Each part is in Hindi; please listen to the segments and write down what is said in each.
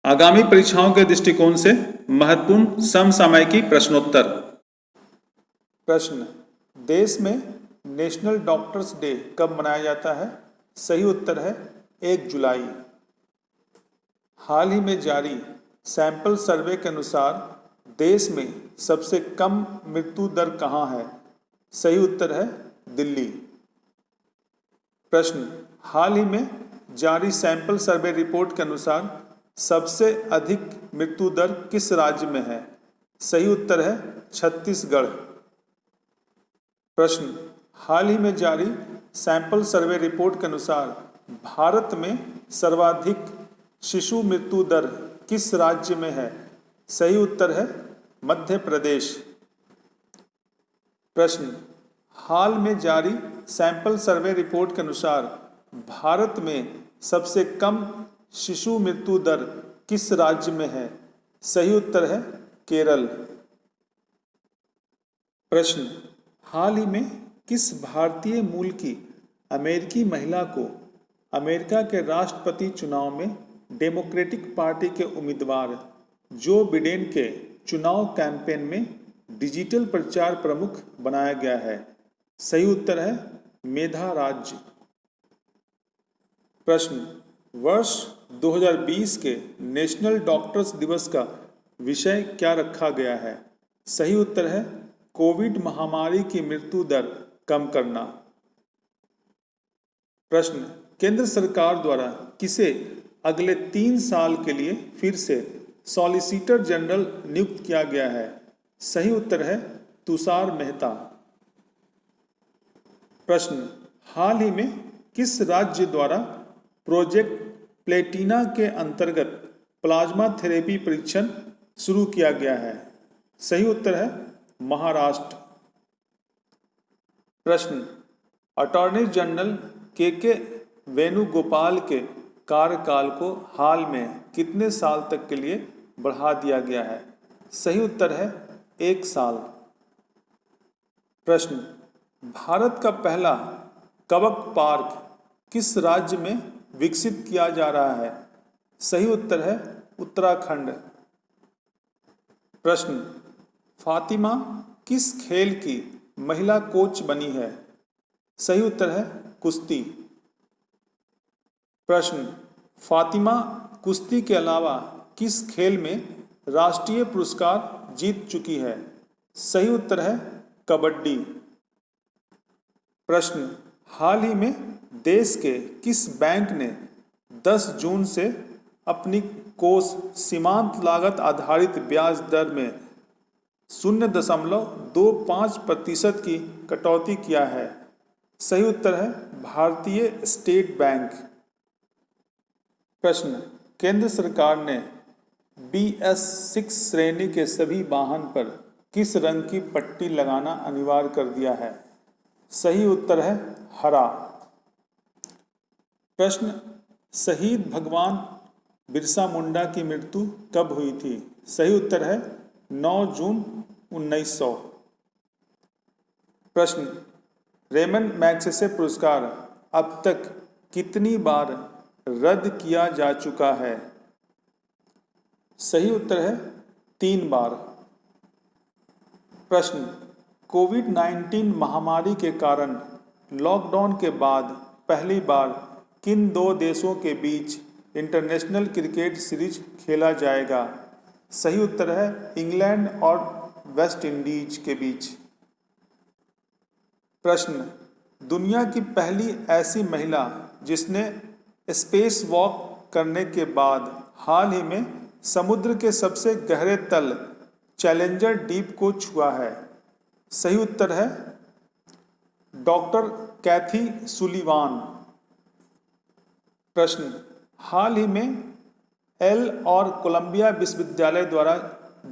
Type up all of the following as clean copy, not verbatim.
आगामी परीक्षाओं के दृष्टिकोण से महत्वपूर्ण समसामयिकी प्रश्नोत्तर। प्रश्न, देश में नेशनल डॉक्टर्स डे कब मनाया जाता है? सही उत्तर है 1 जुलाई। हाल ही में जारी सैंपल सर्वे के अनुसार देश में सबसे कम मृत्यु दर कहाँ है? सही उत्तर है दिल्ली। प्रश्न, हाल ही में जारी सैंपल सर्वे रिपोर्ट के अनुसार सबसे अधिक मृत्यु दर किस राज्य में है? सही उत्तर है छत्तीसगढ़। प्रश्न, हाल ही में जारी सैंपल सर्वे रिपोर्ट के अनुसार भारत में सर्वाधिक शिशु मृत्यु दर किस राज्य में है? सही उत्तर है मध्य प्रदेश। प्रश्न, हाल में जारी सैंपल सर्वे रिपोर्ट के अनुसार भारत में सबसे कम शिशु मृत्यु दर किस राज्य में है? सही उत्तर है केरल। प्रश्न, हाल ही में किस भारतीय मूल की अमेरिकी महिला को अमेरिका के राष्ट्रपति चुनाव में डेमोक्रेटिक पार्टी के उम्मीदवार जो बिडेन के चुनाव कैंपेन में डिजिटल प्रचार प्रमुख बनाया गया है? सही उत्तर है मेधा राज्य। प्रश्न, वर्ष 2020 के नेशनल डॉक्टर्स दिवस का विषय क्या रखा गया है? सही उत्तर है कोविड महामारी की मृत्यु दर कम करना। प्रश्न, केंद्र सरकार द्वारा किसे अगले 3 साल के लिए फिर से सॉलिसिटर जनरल नियुक्त किया गया है? सही उत्तर है तुषार मेहता। प्रश्न, हाल ही में किस राज्य द्वारा प्रोजेक्ट प्लेटिना के अंतर्गत प्लाज्मा थेरेपी परीक्षण शुरू किया गया है? सही उत्तर है महाराष्ट्र। प्रश्न, अटॉर्नी जनरल के वेणुगोपाल के कार्यकाल को हाल में कितने साल तक के लिए बढ़ा दिया गया है? सही उत्तर है 1 साल। प्रश्न, भारत का पहला कबक पार्क किस राज्य में विकसित किया जा रहा है? सही उत्तर है उत्तराखंड। प्रश्न, फातिमा किस खेल की महिला कोच बनी है? सही उत्तर है कुश्ती। प्रश्न, फातिमा कुश्ती के अलावा किस खेल में राष्ट्रीय पुरस्कार जीत चुकी है? सही उत्तर है कबड्डी। प्रश्न, हाल ही में देश के किस बैंक ने 10 जून से अपनी कोष सीमांत लागत आधारित ब्याज दर में 0.25% की कटौती किया है? सही उत्तर है भारतीय स्टेट बैंक। प्रश्न, केंद्र सरकार ने BS6 श्रेणी के सभी वाहन पर किस रंग की पट्टी लगाना अनिवार्य कर दिया है? सही उत्तर है हरा। प्रश्न, शहीद भगवान बिरसा मुंडा की मृत्यु कब हुई थी? सही उत्तर है 9 जून 1900। प्रश्न, रेमन मैग्सेसे पुरस्कार अब तक कितनी बार रद्द किया जा चुका है? सही उत्तर है 3 बार। प्रश्न, कोविड-19 महामारी के कारण लॉकडाउन के बाद पहली बार किन 2 देशों के बीच इंटरनेशनल क्रिकेट सीरीज खेला जाएगा? सही उत्तर है इंग्लैंड और वेस्ट इंडीज के बीच। प्रश्न, दुनिया की पहली ऐसी महिला जिसने स्पेस वॉक करने के बाद हाल ही में समुद्र के सबसे गहरे तल चैलेंजर डीप को छुआ है? सही उत्तर है डॉक्टर कैथी सुलिवान। प्रश्न, हाल ही में एल और कोलंबिया विश्वविद्यालय द्वारा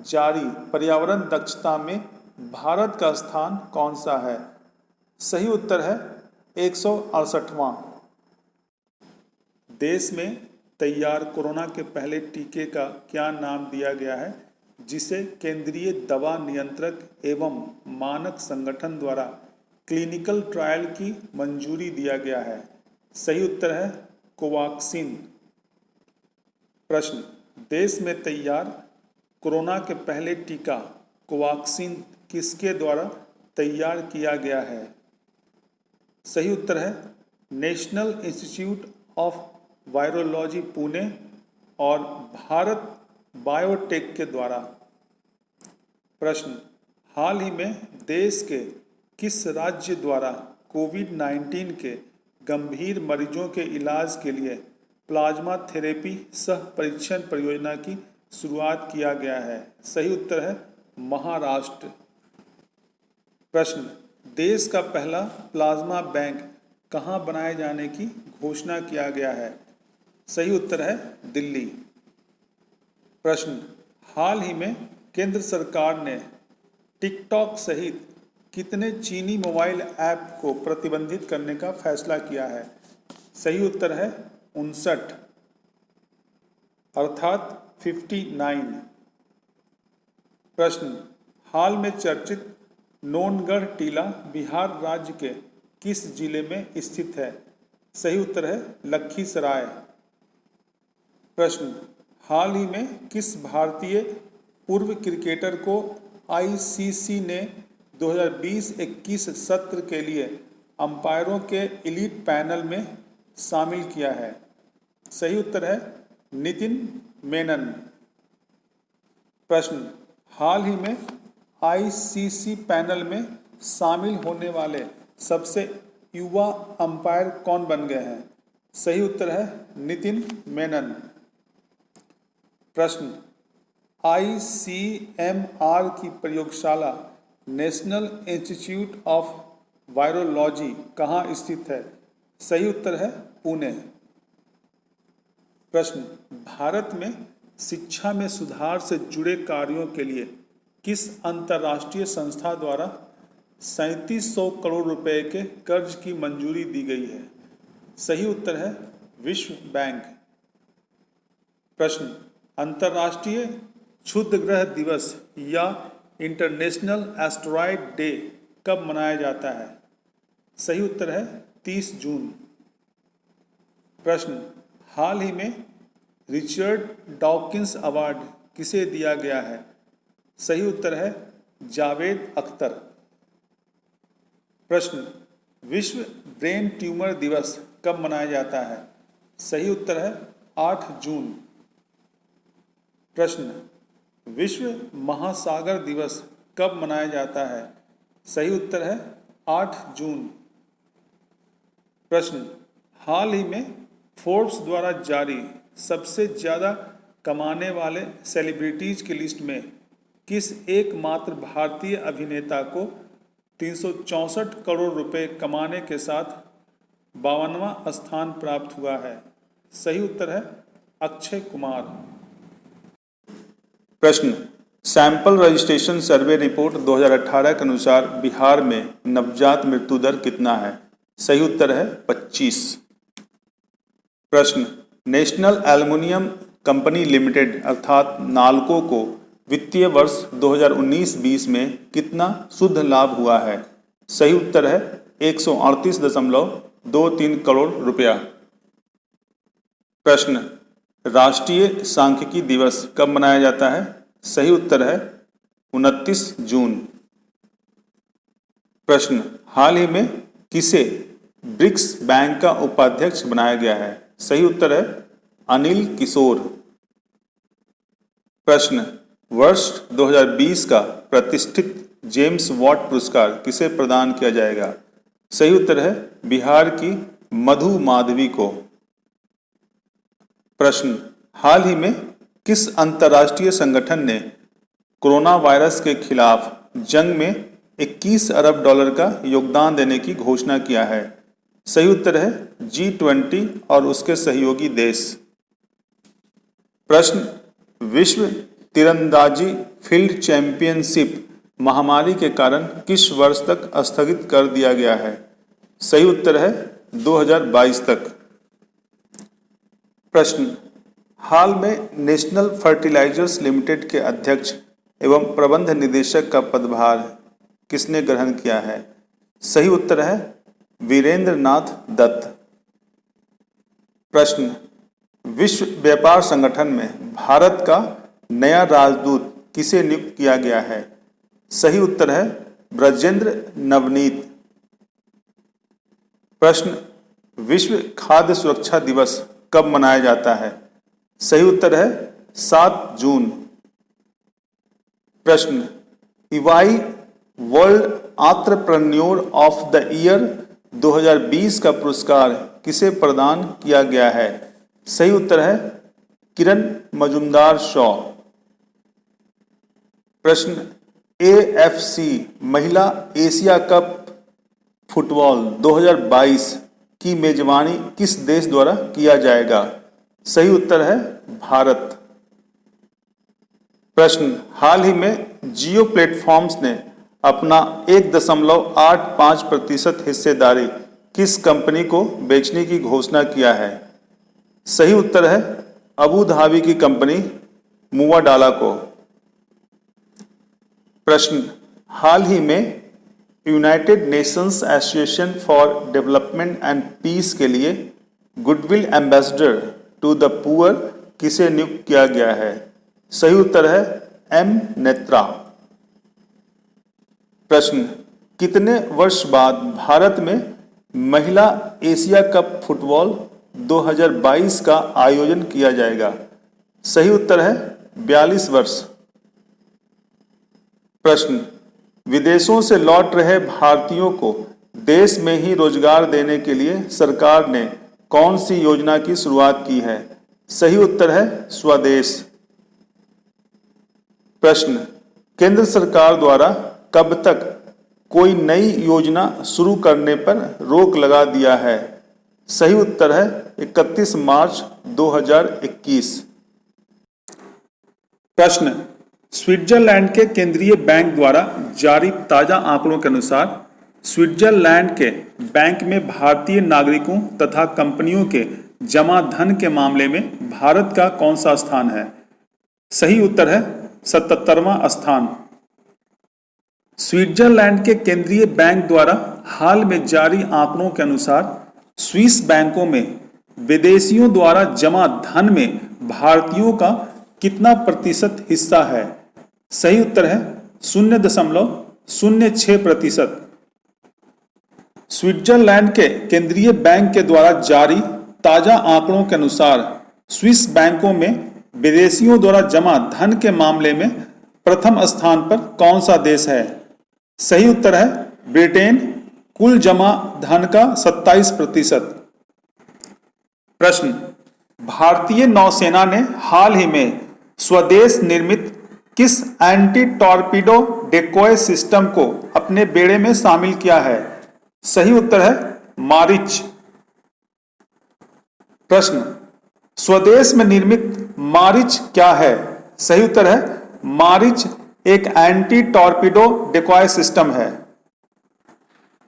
जारी पर्यावरण दक्षता में भारत का स्थान कौन सा है? सही उत्तर है 168वां। देश में तैयार कोरोना के पहले टीके का क्या नाम दिया गया है जिसे केंद्रीय दवा नियंत्रक एवं मानक संगठन द्वारा क्लिनिकल ट्रायल की मंजूरी दिया गया है? सही उत्तर है कोवैक्सीन। प्रश्न, देश में तैयार कोरोना के पहले टीका कोवैक्सीन किसके द्वारा तैयार किया गया है? सही उत्तर है national institute of virology Pune और भारत बायोटेक के द्वारा। प्रश्न, हाल ही में देश के किस राज्य द्वारा कोविड-19 के गंभीर मरीजों के इलाज के लिए प्लाज्मा थेरेपी सह परीक्षण परियोजना की शुरुआत किया गया है? सही उत्तर है महाराष्ट्र। प्रश्न, देश का पहला प्लाज्मा बैंक कहाँ बनाए जाने की घोषणा किया गया है? सही उत्तर है दिल्ली। प्रश्न, हाल ही में केंद्र सरकार ने टिकटॉक सहित कितने चीनी मोबाइल ऐप को प्रतिबंधित करने का फैसला किया है? सही उत्तर है 59 अर्थात 59। प्रश्न, हाल में चर्चित नौनगढ़ टीला बिहार राज्य के किस जिले में स्थित है? सही उत्तर है लखीसराय। प्रश्न, हाल ही में किस भारतीय पूर्व क्रिकेटर को आईसीसी ने 2020-21 सत्र के लिए अंपायरों के एलीट पैनल में शामिल किया है? सही उत्तर है नितिन मेनन। प्रश्न, हाल ही में आईसीसी पैनल में शामिल होने वाले सबसे युवा अंपायर कौन बन गए हैं? सही उत्तर है नितिन मेनन। प्रश्न, आईसीएमआर की प्रयोगशाला नेशनल इंस्टीट्यूट ऑफ वायरोलॉजी कहाँ स्थित है? सही उत्तर है पुणे। प्रश्न, भारत में शिक्षा में सुधार से जुड़े कार्यों के लिए किस अंतर्राष्ट्रीय संस्था द्वारा 3700 करोड़ रुपए के कर्ज की मंजूरी दी गई है? सही उत्तर है विश्व बैंक। प्रश्न, अंतर्राष्ट्रीय क्षुद्रग्रह दिवस या इंटरनेशनल एस्टेरॉयड डे कब मनाया जाता है? सही उत्तर है 30 जून। प्रश्न, हाल ही में रिचर्ड डॉकिंस अवार्ड किसे दिया गया है? सही उत्तर है जावेद अख्तर। प्रश्न, विश्व ब्रेन ट्यूमर दिवस कब मनाया जाता है? सही उत्तर है 8 जून। प्रश्न, विश्व महासागर दिवस कब मनाया जाता है? सही उत्तर है 8 जून। प्रश्न, हाल ही में फोर्ब्स द्वारा जारी सबसे ज़्यादा कमाने वाले सेलिब्रिटीज की लिस्ट में किस एकमात्र भारतीय अभिनेता को 364 करोड़ रुपए कमाने के साथ 52वां स्थान प्राप्त हुआ है? सही उत्तर है अक्षय कुमार। प्रश्न, सैंपल रजिस्ट्रेशन सर्वे रिपोर्ट 2018 के अनुसार बिहार में नवजात मृत्यु दर कितना है? सही उत्तर है 25। प्रश्न, नेशनल एल्युमिनियम कंपनी लिमिटेड अर्थात नाल्को को वित्तीय वर्ष 2019-20 में कितना शुद्ध लाभ हुआ है? सही उत्तर है 138.23 करोड़ रुपया। प्रश्न, राष्ट्रीय सांख्यिकी दिवस कब मनाया जाता है? सही उत्तर है 29 जून। प्रश्न, हाल ही में किसे ब्रिक्स बैंक का उपाध्यक्ष बनाया गया है? सही उत्तर है अनिल किशोर। प्रश्न, वर्ष 2020 का प्रतिष्ठित जेम्स वॉट पुरस्कार किसे प्रदान किया जाएगा? सही उत्तर है बिहार की मधु माधवी को। प्रश्न, हाल ही में किस अंतर्राष्ट्रीय संगठन ने कोरोना वायरस के खिलाफ जंग में 21 अरब डॉलर का योगदान देने की घोषणा किया है? सही उत्तर है G20 और उसके सहयोगी देश। प्रश्न, विश्व तीरंदाजी फील्ड चैंपियनशिप महामारी के कारण किस वर्ष तक स्थगित कर दिया गया है? सही उत्तर है 2022 तक। प्रश्न, हाल में नेशनल फर्टिलाइजर्स लिमिटेड के अध्यक्ष एवं प्रबंध निदेशक का पदभार किसने ग्रहण किया है? सही उत्तर है वीरेंद्र नाथ दत्त। प्रश्न, विश्व व्यापार संगठन में भारत का नया राजदूत किसे नियुक्त किया गया है? सही उत्तर है ब्रजेंद्र नवनीत। प्रश्न, विश्व खाद्य सुरक्षा दिवस कब मनाया जाता है? सही उत्तर है 7 जून। प्रश्न, EY world entrepreneur of the year 2020 का पुरस्कार किसे प्रदान किया गया है? सही उत्तर है किरण मजुमदार शॉ। प्रश्न, AFC महिला एशिया कप फुटबॉल 2022 की मेजबानी किस देश द्वारा किया जाएगा? सही उत्तर है भारत। प्रश्न, हाल ही में जियो प्लेटफॉर्म्स ने अपना 1.85% हिस्सेदारी किस कंपनी को बेचने की घोषणा किया है? सही उत्तर है अबू धाबी की कंपनी मुवाडाला को। प्रश्न, हाल ही में United Nations association for development and peace के लिए goodwill ambassador to the poor किसे नियुक्त किया गया है? सही उत्तर है M नेत्रा। प्रश्न, कितने वर्ष बाद भारत में महिला एशिया कप फुटबॉल 2022 का आयोजन किया जाएगा? सही उत्तर है 42 वर्ष। प्रश्न, विदेशों से लौट रहे भारतीयों को देश में ही रोजगार देने के लिए सरकार ने कौन सी योजना की शुरुआत की है? सही उत्तर है स्वदेश। प्रश्न, केंद्र सरकार द्वारा कब तक कोई नई योजना शुरू करने पर रोक लगा दिया है? सही उत्तर है 31 मार्च 2021। प्रश्न, स्विट्जरलैंड के केंद्रीय बैंक द्वारा जारी ताजा आंकड़ों के अनुसार स्विट्जरलैंड के बैंक में भारतीय नागरिकों तथा कंपनियों के जमा धन के मामले में भारत का कौन सा स्थान है? सही उत्तर है 77वां स्थान। स्विट्जरलैंड के केंद्रीय बैंक द्वारा हाल में जारी आंकड़ों के अनुसार स्विस बैंकों में विदेशियों द्वारा जमा धन में भारतीयों का कितना प्रतिशत हिस्सा है? सही उत्तर है 0.06%। स्विट्जरलैंड के केंद्रीय बैंक के द्वारा जारी ताजा आंकड़ों के अनुसार स्विस बैंकों में विदेशियों द्वारा जमा धन के मामले में प्रथम स्थान पर कौन सा देश है? सही उत्तर है ब्रिटेन, कुल जमा धन का 27%। प्रश्न, भारतीय नौसेना ने हाल ही में स्वदेश निर्मित किस एंटी टॉर्पीडो डेकोय सिस्टम को अपने बेड़े में शामिल किया है? सही उत्तर है मारिच। प्रश्न, स्वदेश में निर्मित मारिच क्या है? सही उत्तर है मारिच एक एंटी टॉर्पीडो डेकोय सिस्टम है।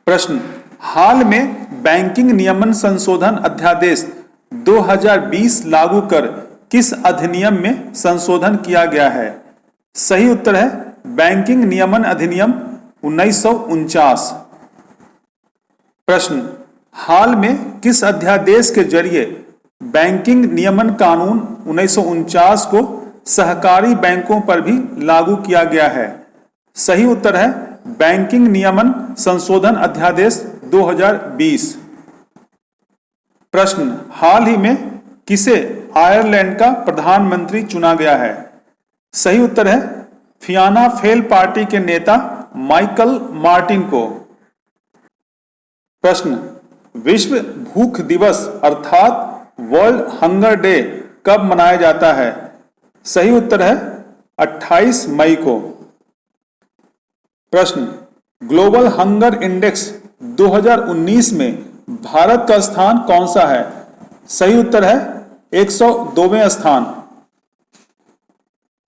प्रश्न, हाल में बैंकिंग नियमन संशोधन अध्यादेश 2020 लागू कर किस अधिनियम में संशोधन किया गया है? सही उत्तर है बैंकिंग नियमन अधिनियम 1949। प्रश्न, हाल में किस अध्यादेश के जरिए बैंकिंग नियमन कानून 1949 को सहकारी बैंकों पर भी लागू किया गया है? सही उत्तर है बैंकिंग नियमन संशोधन अध्यादेश 2020। प्रश्न, हाल ही में किसे आयरलैंड का प्रधानमंत्री चुना गया है? सही उत्तर है फियाना फेल पार्टी के नेता माइकल मार्टिन को। प्रश्न, विश्व भूख दिवस अर्थात वर्ल्ड हंगर डे कब मनाया जाता है? सही उत्तर है 28 मई को। प्रश्न, ग्लोबल हंगर इंडेक्स 2019 में भारत का स्थान कौन सा है? सही उत्तर है 102वें स्थान।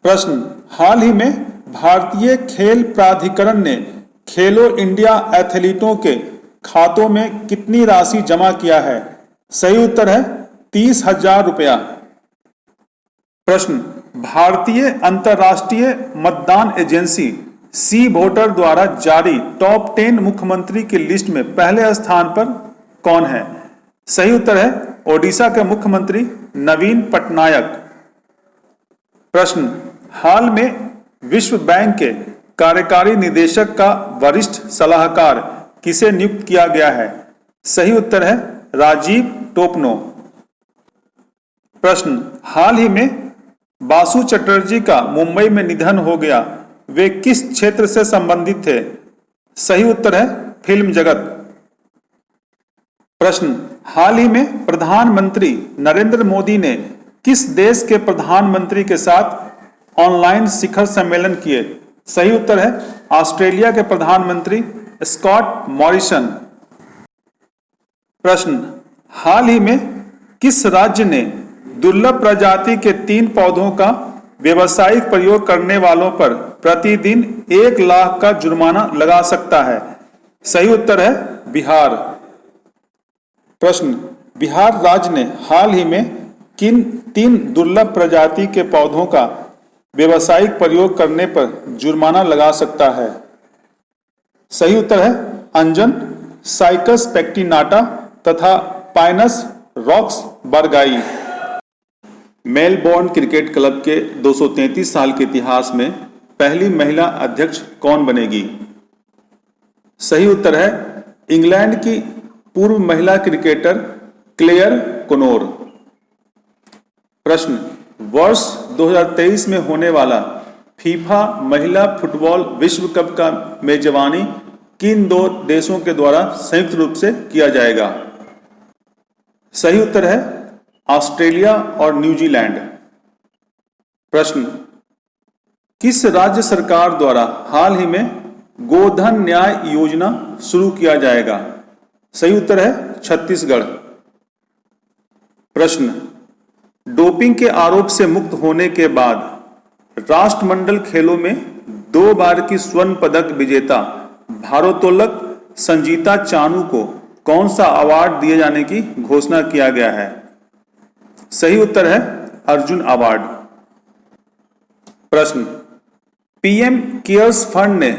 प्रश्न, हाल ही में भारतीय खेल प्राधिकरण ने खेलो इंडिया एथलीटों के खातों में कितनी राशि जमा किया है? सही उत्तर है 30,000 रुपया। प्रश्न, भारतीय अंतर्राष्ट्रीय मतदान एजेंसी सी वोटर द्वारा जारी टॉप 10 मुख्यमंत्री की लिस्ट में पहले स्थान पर कौन है? सही उत्तर है ओडिशा के मुख्यमंत्री नवीन पटनायक। प्रश्न, हाल में विश्व बैंक के कार्यकारी निदेशक का वरिष्ठ सलाहकार किसे नियुक्त किया गया है? सही उत्तर है राजीव टोपनो। प्रश्न, हाल ही में बासु चटर्जी का मुंबई में निधन हो गया, वे किस क्षेत्र से संबंधित थे? सही उत्तर है फिल्म जगत। प्रश्न, हाल ही में प्रधानमंत्री नरेंद्र मोदी ने किस देश के प्रधानमंत्री के साथ ऑनलाइन शिखर सम्मेलन किए? सही उत्तर है ऑस्ट्रेलिया के प्रधानमंत्री स्कॉट मॉरिसन। प्रश्न, हाल ही में किस राज्य ने दुर्लभ प्रजाति के 3 पौधों का व्यावसायिक प्रयोग करने वालों पर प्रतिदिन 1 लाख का जुर्माना लगा सकता है? सही उत्तर है बिहार। प्रश्न, बिहार राज्य ने हाल ही में किन 3 दुर्लभ प्रजाति के पौधों का व्यावसायिक प्रयोग करने पर जुर्माना लगा सकता है? सही उत्तर है अंजन, साइकस पेक्टिनाटा तथा Pinus roxburghii. Melbourne cricket club के 233 साल के इतिहास में पहली महिला अध्यक्ष कौन बनेगी? सही उत्तर है इंग्लैंड की पूर्व महिला क्रिकेटर क्लेयर कोनोर। प्रश्न, वर्ष 2023 में होने वाला फीफा महिला फुटबॉल विश्व कप का मेजबानी किन 2 देशों के द्वारा संयुक्त रूप से किया जाएगा? सही उत्तर है ऑस्ट्रेलिया और न्यूजीलैंड। प्रश्न, किस राज्य सरकार द्वारा हाल ही में गोधन न्याय योजना शुरू किया जाएगा? सही उत्तर है छत्तीसगढ़। प्रश्न, डोपिंग के आरोप से मुक्त होने के बाद राष्ट्रमंडल खेलों में 2 बार की स्वर्ण पदक विजेता भारोत्तोलक संजीता चानू को कौन सा अवार्ड दिए जाने की घोषणा किया गया है? सही उत्तर है अर्जुन अवार्ड। प्रश्न, पीएम केयर्स फंड ने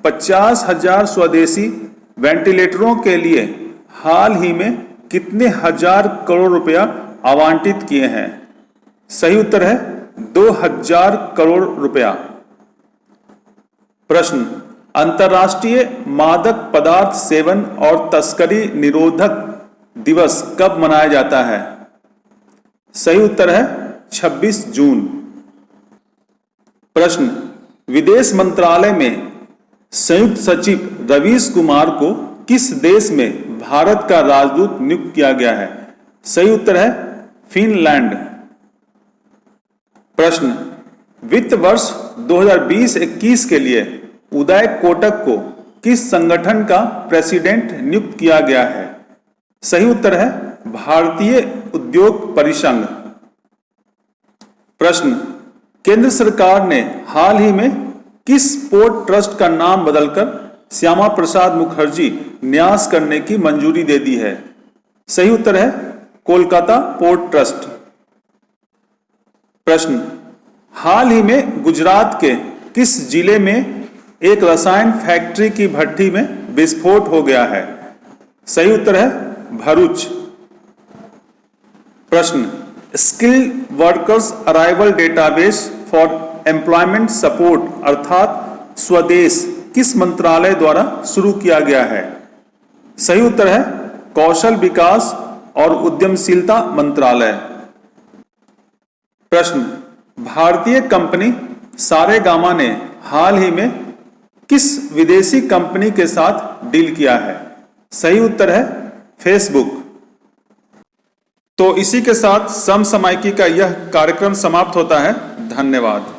50,000 स्वदेशी वेंटिलेटरों के लिए हाल ही में कितने हजार करोड़ रुपया आवंटित किए हैं? सही उत्तर है 2000 करोड़ रुपया। प्रश्न, अंतर्राष्ट्रीय मादक पदार्थ सेवन और तस्करी निरोधक दिवस कब मनाया जाता है? सही उत्तर है 26 जून। प्रश्न, विदेश मंत्रालय में संयुक्त सचिव रवीश कुमार को किस देश में भारत का राजदूत नियुक्त किया गया है? सही उत्तर है फिनलैंड। प्रश्न, वित्त वर्ष 2020-21 के लिए उदय कोटक को किस संगठन का प्रेसिडेंट नियुक्त किया गया है? सही उत्तर है भारतीय उद्योग परिसंघ। प्रश्न, केंद्र सरकार ने हाल ही में किस पोर्ट ट्रस्ट का नाम बदलकर श्यामा प्रसाद मुखर्जी न्यास करने की मंजूरी दे दी है? सही उत्तर है कोलकाता पोर्ट ट्रस्ट। प्रश्न, हाल ही में गुजरात के किस जिले में एक रसायन फैक्ट्री की भट्टी में विस्फोट हो गया है? सही उत्तर है भरूच। प्रश्न, skill workers arrival database for employment support अर्थात स्वदेश किस मंत्रालय द्वारा शुरू किया गया है? सही उत्तर है कौशल विकास और उद्यमशीलता मंत्रालय। प्रश्न, भारतीय कंपनी सारेगामा ने हाल ही में किस विदेशी कंपनी के साथ डील किया है? सही उत्तर है फेसबुक। तो इसी के साथ समसामयिकी का यह कार्यक्रम समाप्त होता है। धन्यवाद।